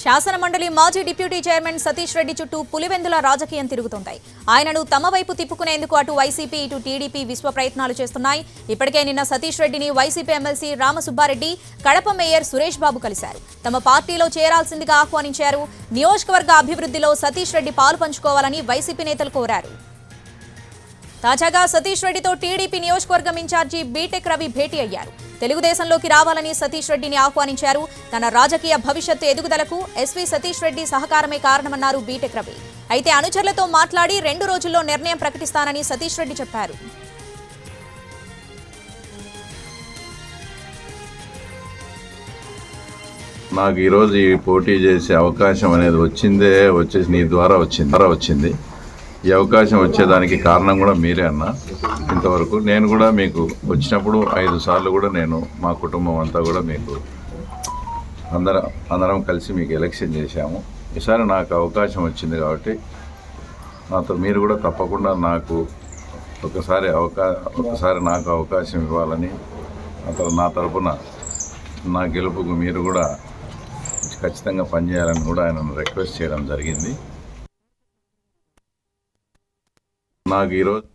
శాసనమండలి మాజీ deputy chairman Satish Reddy చుట్టూ పులివెందుల రాజకీయం తిరుగుతోంది. ఆయనను తమ వైపు తిప్పుకునేందుకు అటు వైసీపీ ఇటు టీడీపీ విశ్వ ప్రయత్నాలు చేస్తున్నాయి. ఇప్పటికే నిన్న సతీష్ రెడ్డిని వైసీపీ ఎమ్మెల్సీ రామసుబ్బారెడ్డి, కడప మేయర్ సురేష్ బాబు కలిశారు. తమ పార్టీలో చేరాల్సిందిగా ఆహ్వానించారు. నియోజకవర్గ అభివృద్ధిలో సతీష్ రెడ్డి పాలు పంచుకోవాలని వైసీపీ నేతలు కోరారు. తాజాగా సతీష్ రెడ్డితో టీడీపీ నియోజకవర్గం ఇన్ఛార్జి బీటెక్ రవి భేటీ అయ్యారు. తెలుగుదేశంలోకి రావాలని సతీష్ రెడ్డిని ఆహ్వానించారు. తన రాజకీయ భవిష్యత్తు ఎదుగుదలకు ఎస్వీ సతీష్ రెడ్డి సహకారమే కారణమన్నారు బీటెక్ రవి. అయితే అనుచరులతో మాట్లాడి 2 రోజుల్లో నిర్ణయం ప్రకటిస్తానని సతీష్ రెడ్డి చెప్పారు. నాకు ఈరోజు ఈ పోటీ చేసే అవకాశం అనేది వచ్చేసి నీ ద్వారా వచ్చింది. ఈ అవకాశం వచ్చేదానికి కారణం కూడా మీరే అన్న. ఇంతవరకు నేను కూడా మీకు వచ్చినప్పుడు 5 సార్లు కూడా నేను మా కుటుంబం అంతా కూడా మీకు అందరం కలిసి మీకు ఎలక్షన్ చేశాము. ఈసారి నాకు అవకాశం వచ్చింది కాబట్టి నాతో మీరు కూడా తప్పకుండా నాకు ఒకసారి నాకు అవకాశం ఇవ్వాలని నా తరపున నా గెలుపుకు మీరు కూడా ఖచ్చితంగా పనిచేయాలని కూడా ఆయనను రిక్వెస్ట్ చేయడం జరిగింది. నాకు ఈరోజు